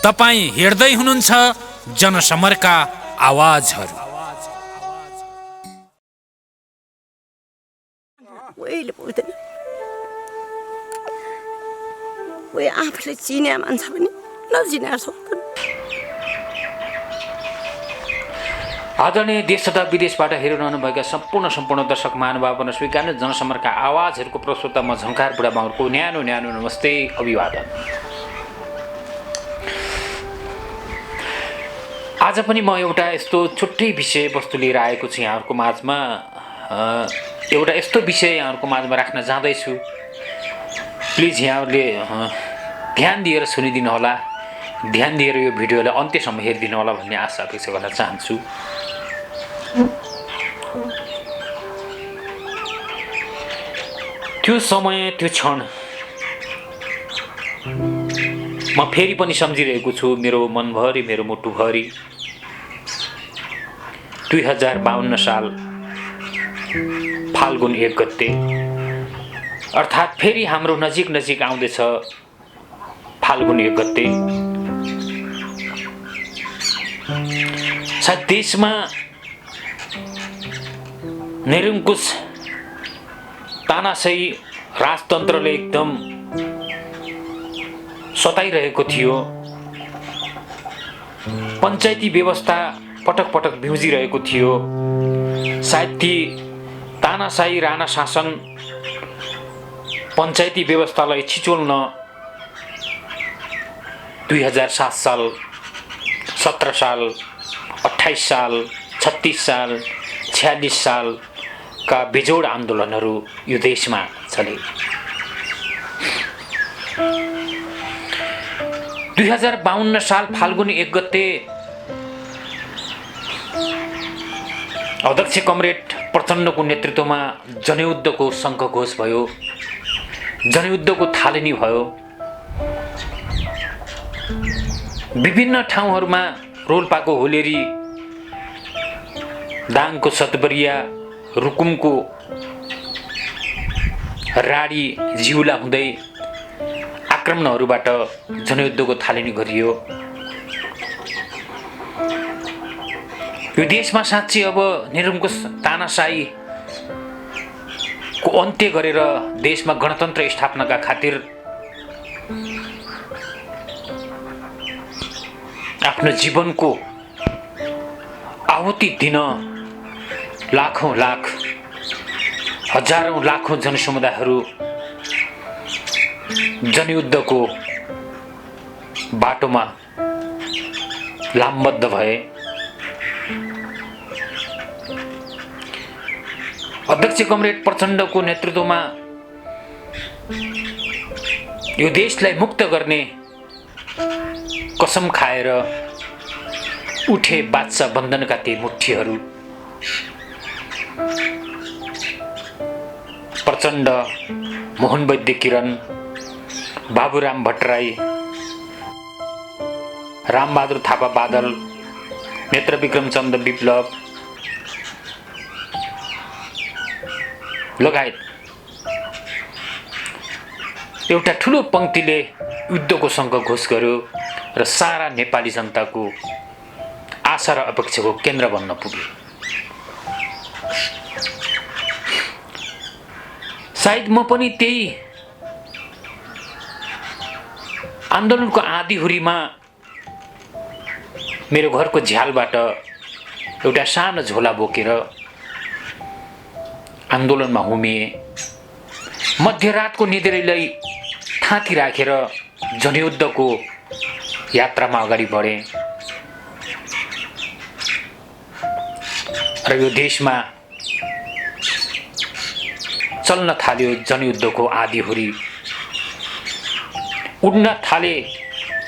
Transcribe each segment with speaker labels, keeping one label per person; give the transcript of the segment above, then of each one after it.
Speaker 1: तपाईं हेर्दै हुनुहुन्छ जनसमरका आवाजहरू।
Speaker 2: आफूले चिने मान्छे पनि नचिने सक्दैन।
Speaker 3: आदरणीय देश तथा विदेशबाट हेरिरहनुभएका सम्पूर्ण दर्शक महानुभावहरू स्वीकार जनसमरका आवाजहरूको प्रस्तुता म झङ्कार बुढा बाङ्गुरको न्यानो नमस्ते अभिवादन। आज पनि म एउटा यस्तो छुट्टै विषयवस्तु लिएर आएको छु यहाँहरूको माझमा। एउटा यस्तो विषय यहाँहरूको माझमा राख्न जाँदैछु। प्लिज यहाँहरूले ध्यान दिएर सुनिदिनु होला, ध्यान दिएर यो भिडियोलाई अन्त्यसम्म हेरिदिनु होला भन्ने आशा अपेक्षा गर्न चाहन्छु। त्यो समय त्यो क्षण म फेरि पनि सम्झिरहेको छु, मेरो मनभरि मेरो मुटुभरि। 2052 साल फाल्गुन 1 गते, अर्थात् फेरि हाम्रो नजिक आउँदैछ फाल्गुन 1 गते। सायद देशमा निरङ्कुश तानाशाही राजतन्त्रले एकदम सताइरहेको थियो। पञ्चायती व्यवस्था पटक बिउजिरहेको थियो। सायद ती तानाशाही राणा शासन पञ्चायती व्यवस्थालाई छिचोल्न 2007 साल, 17 साल, 28 साल, 36 साल, 46 सालका बेजोड आन्दोलनहरू यो देशमा चले। 2052 साल फाल्गुन 1 गते अध्यक्ष कमरेड प्रचण्डको नेतृत्वमा जनयुद्धको शङ्खघोष भयो, जनयुद्धको थालनी भयो। विभिन्न ठाउँहरूमा रोल्पाको होलेरी, दाङको सतबरिया, रुकुमको राडी जिउला हुँदै आक्रमणहरूबाट जनयुद्धको थालनी गरियो। यो देशमा साँच्चै अब निरङ्कुश तानाशाहीको अन्त्य गरेर देशमा गणतन्त्र स्थापनाका खातिर आफ्नो जीवनको आहुति दिन लाखौं लाख, हजारौं लाखौं जनसमुदायहरू जनयुद्धको बाटोमा लामबद्ध भए। अध्यक्ष कमरेड प्रचण्डको नेतृत्वमा यो देशलाई मुक्त गर्ने कसम खाएर उठे बादशाह बन्धनका ती मुठ्ठीहरू। प्रचण्ड, मोहन वैद्य किरण, बाबुराम भट्टराई, रामबहादुर थापा बादल, नेत्र विक्रमचन्द्र विप्लव लगायत एउटा ठुलो पंक्तिले युद्धको शङ्खघोष गर्यो र सारा नेपाली जनताको आशा र अपेक्षाको केन्द्र बन्न पुग्यो। सायद म पनि त्यही आन्दोलनको आँधीहुरीमा मेरो घरको झ्यालबाट एउटा सानो झोला बोकेर आन्दोलनमा हुमिए। मध्यरातको निद्रालाई थाती राखेर जनयुद्धको यात्रामा अगाडि बढे र यो देशमा चल्न थाल्यो जनयुद्धको आँधीहुरी। उड्न थाले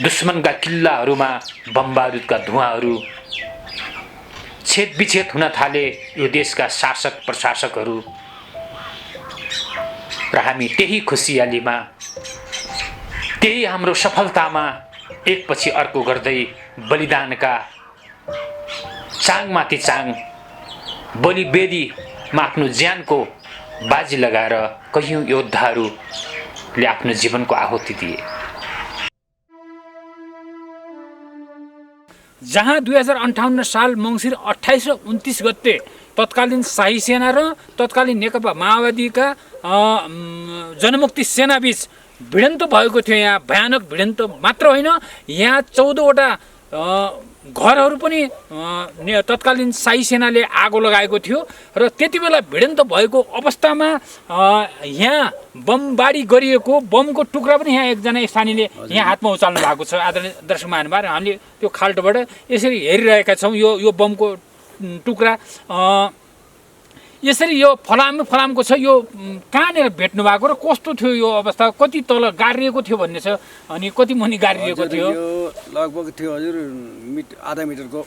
Speaker 3: दुश्मनका किल्लाहरूमा बमबारुदका धुवाहरू। छेदविच्छेद हुन थाले यो देशका शासक प्रशासकहरू र हामी त्यही खुसियालीमा, त्यही हाम्रो सफलतामा एकपछि अर्को गर्दै बलिदानका चाङमाथि चाङ, बलिवेदीमा आफ्नो ज्यानको बाजी लगाएर कयौं योद्धाहरूले आफ्नो जीवनको आहुति दिए।
Speaker 1: जहाँ 2058 साल मङ्सिर 28 र 29 गते तत्कालीन शाही सेना र तत्कालीन नेकपा माओवादीका जनमुक्ति सेनाबीच भिडन्त भएको थियो। यहाँ भयानक भिडन्त मात्र होइन, यहाँ 14वटा घरहरू पनि तत्कालीन शाही सेनाले आगो लगाएको थियो र त्यति बेला भिडन्त भएको अवस्थामा यहाँ बमबारी गरिएको बमको टुक्रा पनि यहाँ एकजना स्थानीयले यहाँ हातमा उचाल्नु भएको छ। आदरणीय दर्शक महानुभाव, हामीले त्यो खाल्टोबाट यसरी हेरिरहेका छौँ। यो बमको टुक्रा यसरी यो फलामको छ। यो कहाँनिर भेट्नु भएको र कस्तो थियो यो अवस्था, कति तल गाडिएको थियो भन्ने छ अनि कति मुनि गाडिएको थियो?
Speaker 4: यो लगभग थियो हजुर आधा मिटरको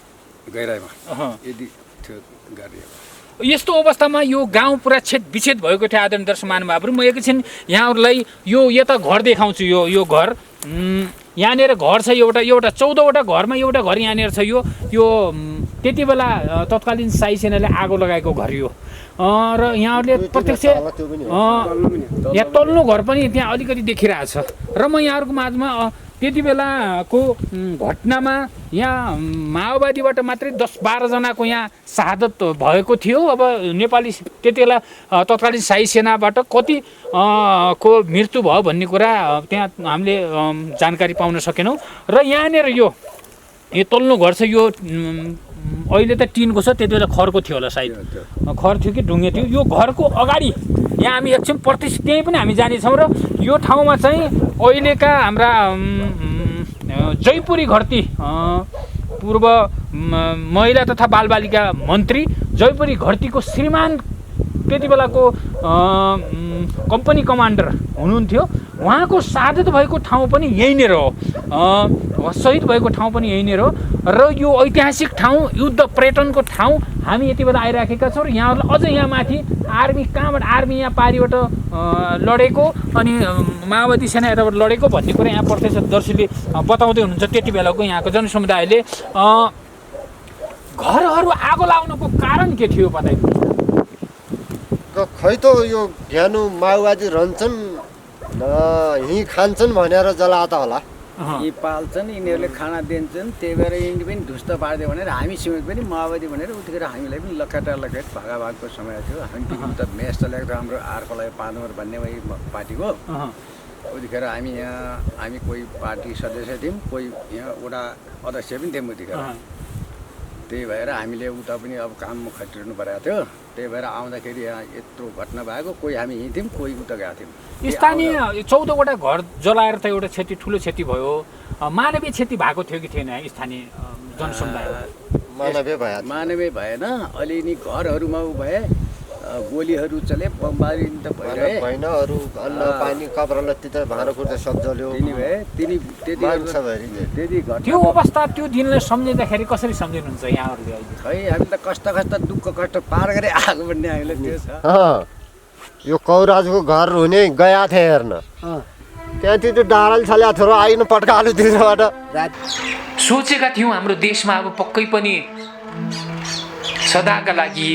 Speaker 4: गहिराइमा यदि थियो गाडिएको।
Speaker 1: यस्तो अवस्थामा यो गाउँ पुरा विच्छेद भएको थियो। आदरणीय दर्शक महानुभावहरू, म एकैछिन यहाँहरूलाई यो यता घर देखाउँछु। यो घर यहाँनिर घर छ एउटा 14वटा घरमा एउटा घर यहाँनिर छ। यो त्यति बेला तत्कालीन शाही सेनाले आगो लगाएको घर यो र यहाँहरूले प्रत्यक्ष यहाँ तल्लो घर पनि त्यहाँ अलिकति देखिरहेछ र म यहाँहरूको माझमा त्यति बेलाको घटनामा यहाँ माओवादीबाट मात्रै 10-12 जनाको यहाँ शहादत भएको थियो। अब नेपाली त्यति बेला तत्कालीन शाही सेनाबाट कति को मृत्यु भयो भन्ने कुरा त्यहाँ हामीले जानकारी पाउन सकेनौँ। र यहाँनिर यो तल्लो घर छ। यो अहिले त टिनको छ, त्यति बेला खरको थियो होला, सायद खर थियो कि ढुङ्गे थियो। यो घरको अगाडि यहाँ हामी एकछिन प्रत्यक्ष त्यहीँ पनि हामी जानेछौँ र यो ठाउँमा चाहिँ अहिलेका हाम्रा जयपुरी घरती पूर्व महिला तथा बालबालिका मन्त्री जयपुरी घरतीको श्रीमान त्यति बेलाको कम्पनी कमान्डर हुनुहुन्थ्यो। उहाँको शहादत भएको ठाउँ पनि यहीँनिर हो, शहीद भएको ठाउँ पनि यहीँनिर हो र यो ऐतिहासिक ठाउँ, युद्ध पर्यटनको ठाउँ हामी यति बेला आइराखेका छौँ। र यहाँहरूलाई अझ यहाँ माथि कहाँबाट आर्मी यहाँ पारिबाट लडेको अनि माओवादी सेना यताबाट लडेको भन्ने कुरा यहाँ प्रत्यक्षदर्शीले बताउँदै हुनुहुन्छ। त्यति बेलाको यहाँको जनसमुदायले घरहरू आगो लाउनुको कारण के थियो बताइदिनु?
Speaker 5: खै त यो ज्ञानु माओवादी रहन्छन् यहीँ खान्छन् भनेर जलाता होला।
Speaker 4: यी पाल्छन्, यिनीहरूले खाना दिन्छन्, त्यही भएर यिनी पनि ध्वस्त पारिदियो भनेर हामी समेत पनि माओवादी भनेर उतिखेर हामीलाई पनि लखेट भागाभागको समय थियो। हामी त मेस चलेको थियो हाम्रो आर्कलाई पार्नुर भन्ने पार्टीको। उतिखेर हामी कोही पार्टी सदस्य थियौँ, कोही यहाँ वडा अध्यक्ष पनि थियौँ उतिखेर। त्यही भएर हामीले उता पनि अब काममा खटिरहनु परेको थियो। त्यही भएर आउँदाखेरि यहाँ यत्रो घटना भएको, कोही हामी यहीँ थियौँ, कोही उता गएको थियौँ।
Speaker 1: स्थानीय 14वटा घर जलाएर त एउटा क्षति, ठुलो क्षति भयो। मानवीय क्षति भएको थियो कि थिएन स्थानीय जनसमुदाय?
Speaker 5: मानवीय
Speaker 4: भएन, अलिअलि घरहरूमा भए, गोलीहरू चले, बमबारी त
Speaker 5: भएन। अरू अन्न पानी कपडा लत्ती त भाँडाकुँडा सब जल्यो।
Speaker 1: त्यो अवस्था त्यो दिनलाई सम्झिँदाखेरि कसरी सम्झिनुहुन्छ यहाँहरूले अहिले?
Speaker 4: खै हामी त कष्ट दुःख कष्ट पार गरे आएको भन्ने हामीलाई त्यो छ।
Speaker 5: यो कौराजको घर हुने गया थिएँ हेर्न, त्यहाँ त्यो डाँडाले छल्या थियो र आइन पट्कालु दिनबाट।
Speaker 3: सोचेका थियौँ हाम्रो देशमा अब पक्कै पनि सदाका लागि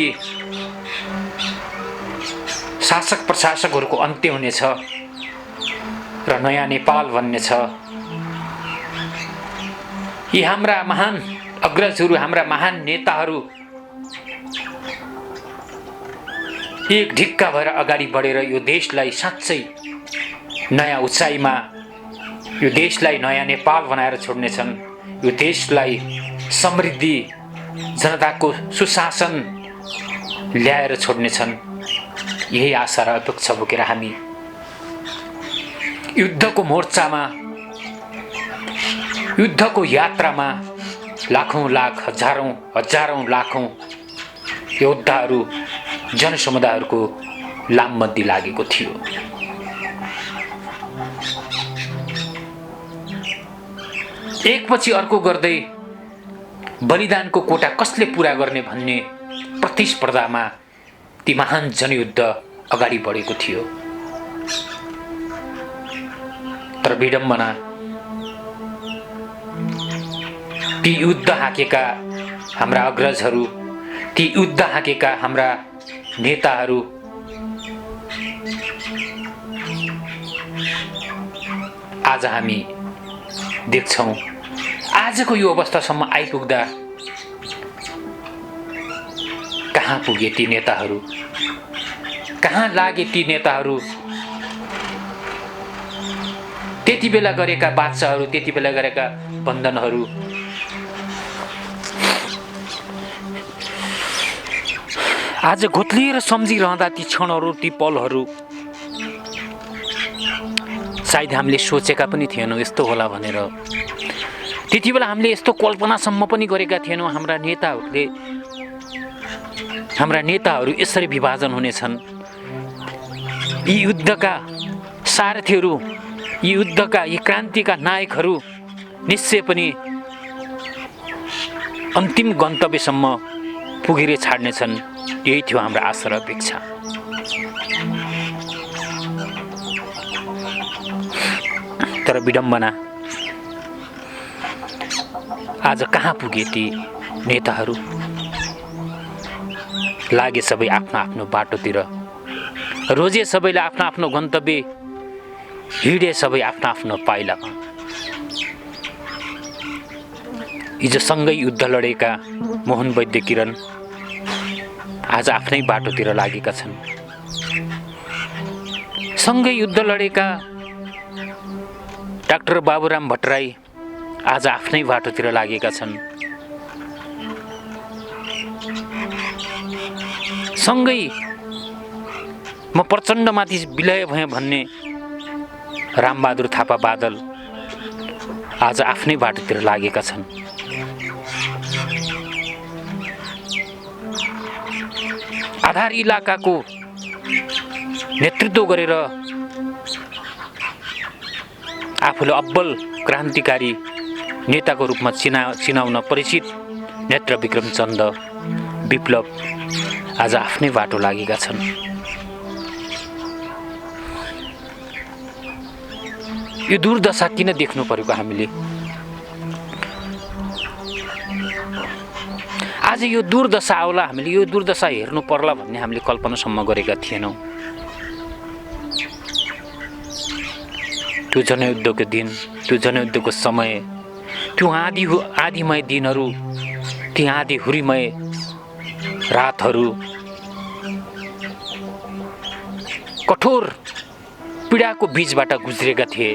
Speaker 3: शासक प्रशासकहरूको अन्त्य हुनेछ र नयाँ नेपाल बन्नेछ। यी हाम्रा महान अग्रजहरू, हाम्रा महान नेताहरू एक ढिक्का भएर अगाडि बढेर यो देशलाई साँच्चै नयाँ उचाइमा, यो देशलाई नयाँ नेपाल बनाएर छोड्नेछन्। यो देशलाई समृद्धि, जनताको सुशासन ल्याएर छोड्नेछन्। यही आशा र अपेक्षा बोकेर हामी युद्धको मोर्चामा, युद्धको यात्रामा लाखौँ लाख, हजारौँ लाखौँ योद्धाहरू, जनसमुदायहरूको लामबन्दी लागेको थियो। एकपछि अर्को गर्दै बलिदानको कोटा कसले पूरा गर्ने भन्ने प्रतिस्पर्धामा ती महान जनयुद्ध अगाडि बढेको थियो। तर विडम्बना, ती युद्ध हाकेका हाम्रा अग्रजहरू, ती युद्ध हाकेका हाम्रा नेताहरू आज हामी देख्छौँ आजको यो अवस्थासम्म आइपुग्दा कहाँ पुगे ती नेताहरू, कहाँ लागे ती नेताहरू? त्यति बेला गरेका बादशाहहरू, त्यति बेला गरेका बन्धनहरू आज घोत्लिएर सम्झिरहँदा ती क्षणहरू, ती पलहरू सायद हामीले सोचेका पनि थिएनौँ यस्तो होला भनेर। त्यति बेला हामीले यस्तो कल्पनासम्म पनि गरेका थिएनौँ हाम्रा नेताहरू यसरी विभाजन हुनेछन्। यी युद्धका सारथीहरू, यी युद्धका, यी क्रान्तिका नायकहरू निश्चय पनि अन्तिम गन्तव्यसम्म पुगेर छाड्नेछन्। यही थियो हाम्रो आशा र अपेक्षा। तर विडम्बना, आज कहाँ पुगे ती नेताहरू? लागे सबै आफ्नो आफ्नो बाटोतिर, रोजे सबैले आफ्नो आफ्नो गन्तव्य, हिँडे सबै आफ्नो आफ्नो पाइलामा। हिजो सँगै युद्ध लडेका मोहन वैद्य किरण आज आफ्नै बाटोतिर लागेका छन्। सँगै युद्ध लडेका डाक्टर बाबुराम भट्टराई आज आफ्नै बाटोतिर लागेका छन्। सँगै म प्रचण्डमाथि विलय भएँ भन्ने रामबहादुर थापा बादल आज आफ्नै बाटोतिर लागेका छन्। आधार इलाकाको नेतृत्व गरेर आफूले अब्बल क्रान्तिकारी नेताको रूपमा चिनाउन परिचित नेत्र विक्रम चन्द विप्लव आज आफ्नै बाटो लागेका छन्। यो दुर्दशा किन देख्नु परेको हामीले? आज यो दुर्दशा आउला, हामीले यो दुर्दशा हेर्नु पर्ला भन्ने हामीले कल्पनासम्म गरेका थिएनौँ। त्यो जनयुद्धको दिन, त्यो जनयुद्धको समय, त्यो आँधीमय दिनहरू, ती आँधी हुरीमय रातहरू, कठोर पीडाको बीचबाट गुज्रेका थिए।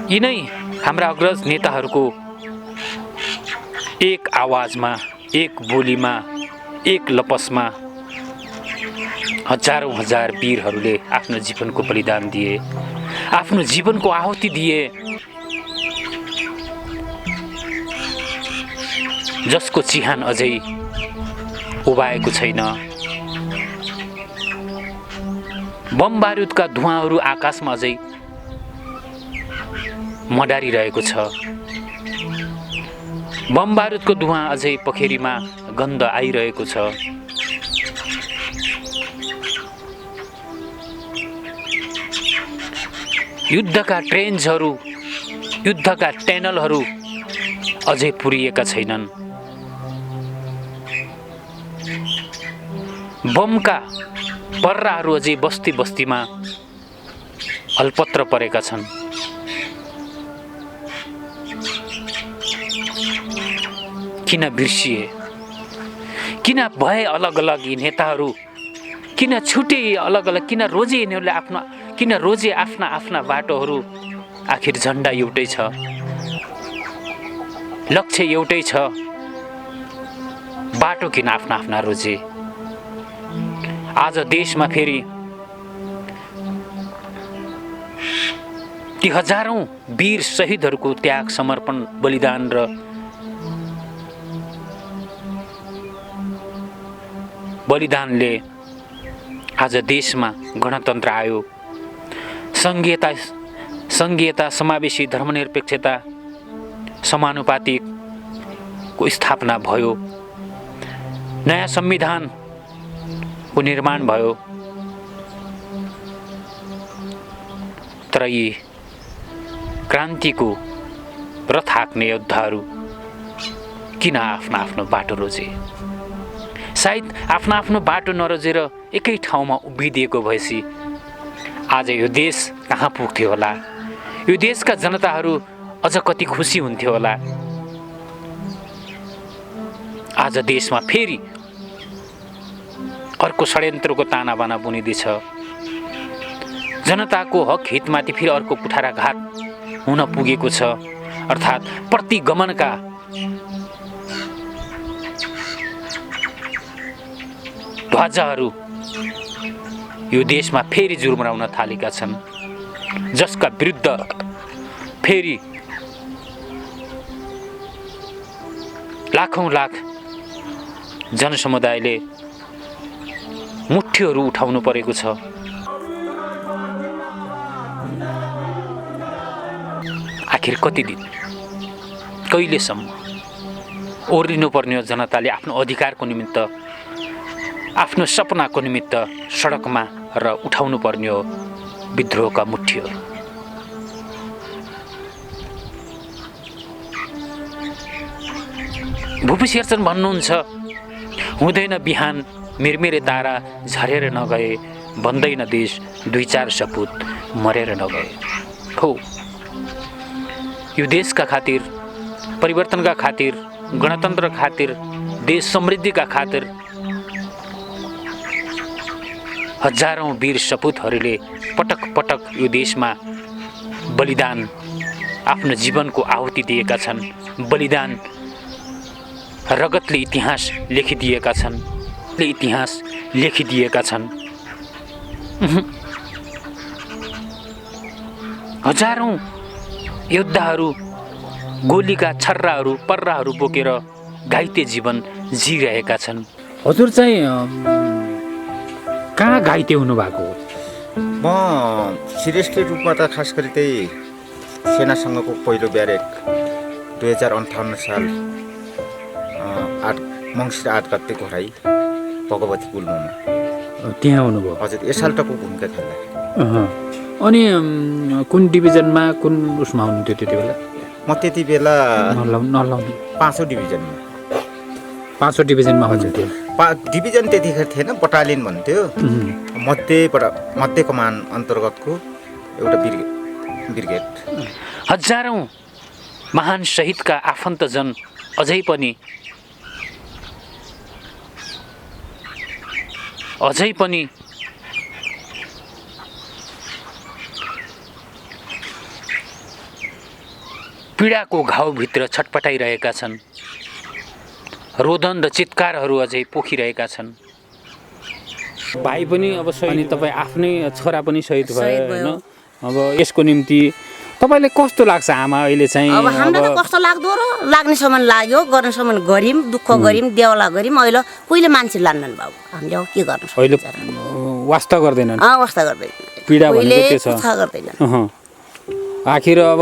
Speaker 3: यिनै हाम्रा अग्रज नेताहरूको एक आवाजमा, एक बोलीमा, एक लपसमा हजारौं हजार वीरहरूले आफ्नो जीवनको बलिदान दिए, आफ्नो जीवनको आहुति दिए, जसको चिहान अझै उभाएको छैन। बम बारुदका धुवाहरू आकाशमा अझै मडारिरहेको छ। बम बारुदको धुवाँ अझै पोखरीमा गन्ध आइरहेको छ। युद्धका ट्रेन्जहरू, युद्धका टनलहरू अझै पुरिएका छैनन्। बमका पर्राहरू अझै बस्ती बस्तीमा अल्पत्र परेका छन्। किन बिर्सिए? किन भए अलग अलग यी नेताहरू? किन छुटे अलग अलग? किन रोजे यिनीहरूले आफ्ना आफ्ना बाटोहरू? आखिर झन्डा एउटै छ, लक्ष्य एउटै छ, बाटो किन आफ्ना आफ्ना रोजे? आज देशमा फेरि ती हजारौं वीर शहीदहरूको त्याग, समर्पण, बलिदान र बलिदानले आज देशमा गणतन्त्र आयो, संघीयता, समावेशी, धर्मनिरपेक्षता, समानुपातिकको स्थापना भयो, नयाँ संविधानको निर्माण भयो। तर यी क्रान्तिको रथ हाँक्ने योद्धाहरू किन आफ्नो आफ्नो बाटो रोजे? सायद आफ्नो आफ्नो बाटो नरोजेर एकै ठाउँमा उभिदिएको भएपछि आज यो देश कहाँ पुग्थ्यो होला, यो देशका जनताहरू अझ कति खुसी हुन्थ्यो होला। आज देशमा फेरि अर्को षड्यन्त्रको तानाबाना बुनिँदैछ। जनताको हक हितमाथि फेरि अर्को कुठाराघात हुन पुगेको छ। अर्थात् प्रतिगमनका ध्वजाहरू यो देशमा फेरि जुर्मराउन थालेका छन्, जसका विरुद्ध फेरि लाखौं लाख जनसमुदायले मुठ्ठीहरू उठाउनु परेको छ। आखिर कति दिन, कहिलेसम्म ओर्लिनुपर्ने हो जनताले आफ्नो अधिकारको निमित्त, आफ्नो सपनाको निमित्त सडकमा र उठाउनु पर्ने हो विद्रोहका मुठ्ठीहरू। भूपी शेरचन भन्नुहुन्छ, हुँदैन बिहान मिरमिरे तारा झरेर नगए, बन्दैन देश 2-4 सपुत मरेर नगए। हो, यो देशका खातिर, परिवर्तनका खातिर, गणतन्त्र खातिर, देश समृद्धिका खातिर हजारौं वीर सपुतहरूले पटक पटक यो देशमा बलिदान, आफ्नो जीवनको आहुति दिएका छन्। बलिदान रगतले इतिहास लेखिदिएका छन्, इतिहास लेखिदिएका छन्। हजारौं योद्धाहरू गोलीका छर्राहरू पर्राहरू बोकेर घाइते जीवन जिरहेका छन्।
Speaker 1: हजुर चाहिँ कहाँ घाइते हुनुभएको?
Speaker 6: म सिरियसली रूपमा त खास गरी त्यही सेनासँगको पहिलो ब्यारेक 2058 साल मङ्सिर 8 गतेको हराई भगवती गुल्ममा
Speaker 1: त्यहाँ हुनुभयो?
Speaker 6: हजुर, एसाल्टको भूमिका खेल्दा।
Speaker 1: अनि कुन डिभिजनमा, कुन उसमा हुनुहुन्थ्यो त्यति बेला?
Speaker 6: म त्यति बेला
Speaker 1: नलाउनु
Speaker 6: 5औं डिभिजनमा।
Speaker 1: 5औं डिभिजनमा हुनुहुन्थ्यो?
Speaker 6: डिभिजन त्यतिखेर थिएन, बटालियन भन्थ्यो। मध्य कमान अन्तर्गतको एउटा ब्रिगेड।
Speaker 3: हजारौं महान शहीदका आफन्तजन अझै पनि पीडाको घाउभित्र छटपटाइरहेका छन्। रोदन र चित्कारहरू अझै पोखिरहेका छन्।
Speaker 1: भाइ पनि अब शहीद, अनि तपाईँ आफ्नै छोरा पनि शहीद भयो होइन? अब यसको निम्ति तपाईँले कस्तो लाग्छ आमा अहिले चाहिँ?
Speaker 2: अब हामीलाई त कस्तो लाग्दो र लाग्नेसम्म लाग्यो, गर्नेसम्म गऱ्यौँ, दुःख गऱ्यौँ, देउला गऱ्यौँ। अहिले कोहीले मान्छे लान्नन् बाबु, हामीले अब के गर्नु?
Speaker 1: अहिले वास्ता गर्दैनन्?
Speaker 2: वास्ता गर्दैन,
Speaker 1: पीडा भनेको त्यो छ।
Speaker 2: गर्दैन।
Speaker 1: आखिर अब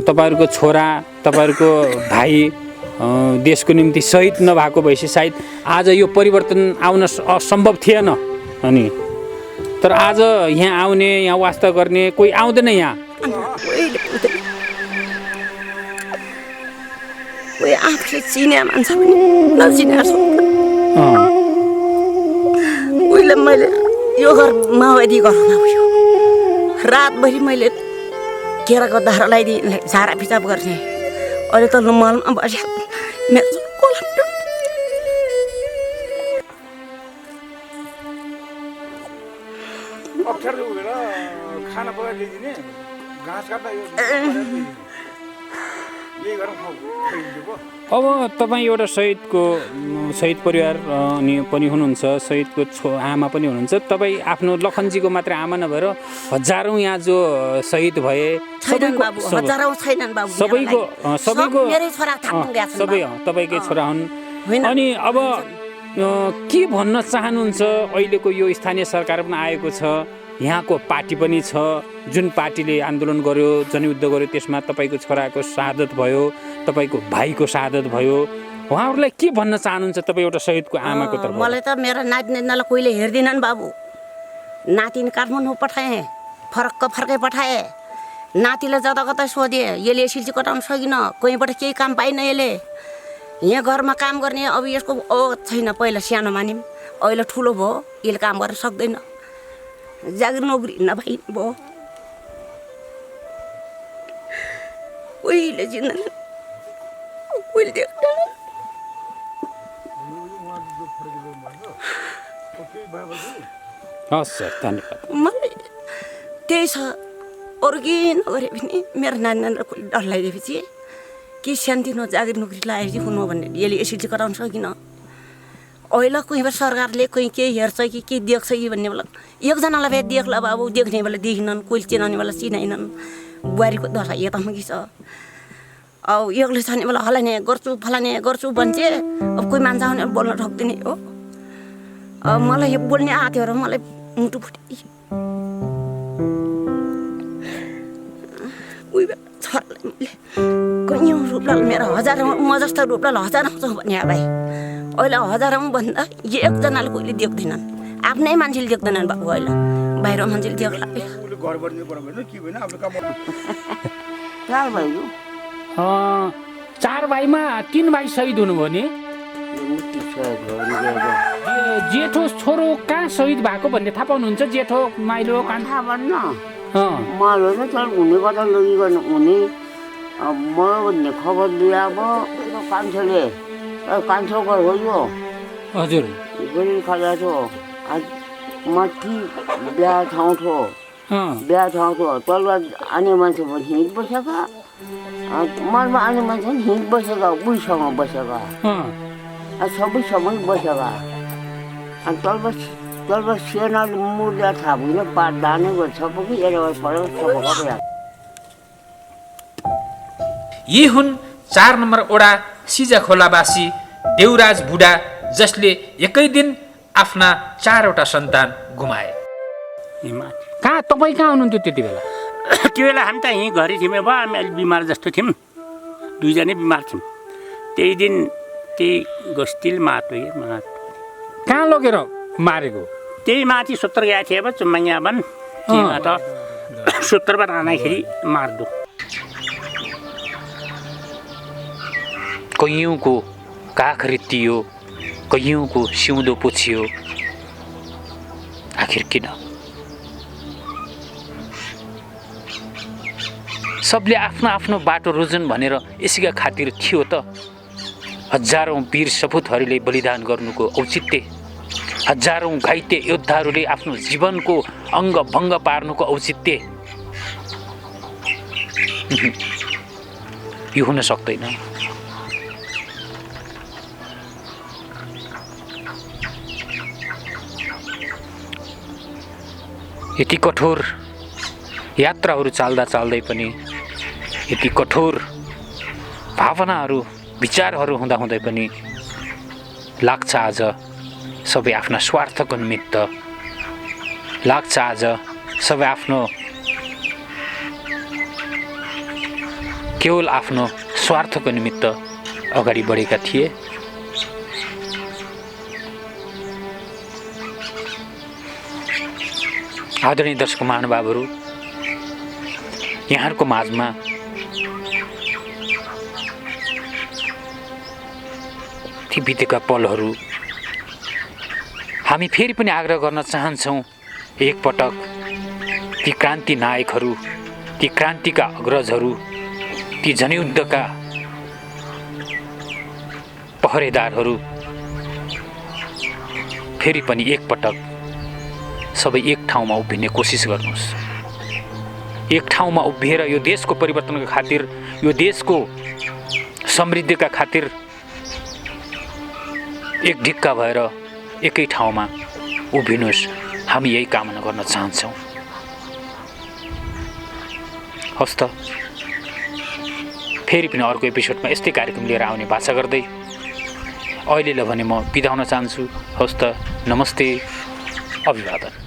Speaker 1: तपाईँहरूको छोरा, तपाईँहरूको भाइ देशको निम्ति शहीद नभएको भएपछि सायद आज यो परिवर्तन आउन असम्भव थिएन। अनि तर आज यहाँ आउने, यहाँ वास्ता गर्ने कोही आउँदैन यहाँ?
Speaker 2: कोही आफूले चिने मान्छे पनि नचिनेको छ। उहिले मैले यो घर माओवादी घरमा उयो रातभरि मैले केराको दाह्रो लगाइदिए झारा पिसाब गर्ने। अहिले त मलमा बस्यो मेरो
Speaker 4: खाना पकाइदिने घाँस काट्दा
Speaker 1: अब तपाईँ एउटा शहीद परिवार पनि हुनुहुन्छ, शहीदको आमा पनि हुनुहुन्छ। तपाईँ आफ्नो लखनजीको मात्र आमा नभएर हजारौं यहाँ जो शहीद भए
Speaker 2: सबैको
Speaker 1: तपाईँकै छोरा हुन्। अनि अब के भन्न चाहनुहुन्छ? अहिलेको यो स्थानीय सरकार पनि आएको छ, यहाँको पार्टी पनि छ, जुन पार्टीले आन्दोलन गर्यो, जनयुद्ध गर्यो, त्यसमा तपाईँको छोराको शहादत भयो, तपाईँको भाइको शहादत भयो। उहाँहरूलाई के भन्न चाहनुहुन्छ तपाईँ एउटा शहीदको आमाको तर्फबाट?
Speaker 2: मलाई त मेरो नातिनीलाई कोहीले हेर्दिनन् बाबु। नातिनी काठमाडौँ पठाएँ, फरक्कै पठाएँ। नातिले जता कतै सोधेँ, यसले सिल्ची कटाउन सकिन, कहीँबाट केही काम पाइन। यसले यहाँ घरमा काम गर्ने, अब यसको छैन। पहिला सानो मानिम, अहिले ठुलो भयो, यसले काम गर्न सक्दैन। जागिर नोकरी नभई भयो। कोहीले चिन्दैन कोहीले देख्दैन
Speaker 1: हस् सर धन्यवाद।
Speaker 2: मलाई त्यही छ अरू केही नगरे पनि मेरो नानीलाई कोही डर लगाइदिएपछि कि सानोतिनो जागिर नोकरी लगाएपछि हुनु भने यसले यसरी चाहिँ गराउन सकिनँ। अहिले कोही बेला सरकारले कोही केही हेर्छ कि के देख्छ कि भन्ने बेला एकजनालाई भए देख्ला बाबु देख्ने बेला देखिनन् कोही चिनाउने बेला चिनाइनन् बुहारीको दशा यतामा कि छ अब एक्लै छाने बेला हलाने गर्छु भन्छ अब कोही मान्छे आउने बोल्न सक्दैन हो अब मलाई यो बोल्ने आँट्यो र मलाई मुटु फुट्यो उही बेला छोरालाई मैले कैयौँ रुपलाल मेरो हजारौँ म जस्तो रुपलाल हजारौँ छ भने भाइ अहिले हजारौँ भन्दा एकजनाले कोहीले देख्दैनन् आफ्नै मान्छेले देख्दैनन् बाबु अहिले बाहिर मान्छेले देख्ला कहाँ भयो
Speaker 1: 4 भाइमा 3 भाइ शहीद हुनुभयो नि जेठो छोरो कहाँ शहीद भएको भन्ने थाहा पाउनुहुन्छ जेठो माइलो
Speaker 7: थाहा भन्न मालो नै तर हुने कता लगिकन हुने म भन्ने खबर दिए अब कान्छो घर हो यो
Speaker 1: हजुर
Speaker 7: गरी खाजा थियो माथि बिहा ठाउँ थियो तलबाट आने मान्छे पनि हिँड बसेका मनमा आने मान्छे पनि हिँड बसेका बुढीसँग बसेका सबैसँगै बसेका अनि तलबाट सेनाले मुर्दा थाहा भएन पाट दाने गर्छ कि एरियाबाट फरक
Speaker 3: यी हुन् 4 नम्बर ओडा सिजा खोलावासी देउराज बुढा जसले एकै दिन आफ्ना 4 वटा सन्तान गुमाए।
Speaker 1: कहाँ तपाईँ कहाँ हुनुहुन्थ्यो त्यति बेला?
Speaker 8: त्यो बेला हामी त यहीँ घरि थियौँ अब हामी अलिक बिमार जस्तो थियौँ 2 जनै बिमार थियौँ त्यही दिन त्यही गस्तिल मातो
Speaker 1: कहाँ लगेर मारेको?
Speaker 8: त्यही माथि 70 गएको थिएँ अब चुम्माङ्गा बन त्यहीबाट 70बाट आउँदाखेरि मार्दो
Speaker 3: कैयौँको काख रित्तियो कैयौँको सिउँदो पुछियो आखिर किन? सबले आफ्नो आफ्नो बाटो रोजुन् भनेर यसैका खातिर थियो त हजारौँ वीर सपुतहरूले बलिदान गर्नुको औचित्य हजारौँ घाइते योद्धाहरूले आफ्नो जीवनको अङ्ग भङ्ग पार्नुको औचित्य यो हुन सक्दैन। यति कठोर यात्राहरू चाल्दा चाल्दै पनि यति कठोर भावनाहरू विचारहरू हुँदाहुँदै पनि लाग्छ आज सबै आफ्ना स्वार्थको निमित्त लाग्छ आज सबै आफ्नो केवल आफ्नो स्वार्थको निमित्त अगाडि बढेका थिए। आदरणीय दर्शक महानुभावहरू यहाँहरूको माझमा ती बितेका पलहरू हामी फेरि पनि आग्रह गर्न चाहन्छौँ एकपटक ती क्रान्ति नायकहरू ती क्रान्तिका अग्रजहरू ती जनयुद्धका पहरेदारहरू फेरि पनि एकपटक सबै एक ठाउँमा उभिने कोसिस गर्नुहोस्। एक ठाउँमा उभिएर यो देशको परिवर्तनका खातिर यो देशको समृद्धिका खातिर एक ढिक्का भएर एकै ठाउँमा उभिनुहोस्। हामी यही कामना गर्न चाहन्छौँ। हस्त फेरि पनि अर्को एपिसोडमा यस्तै कार्यक्रम लिएर आउने भाषा गर्दै अहिलेलाई भने म बिदा हुन चाहन्छु। हस्त नमस्ते अभिवादन।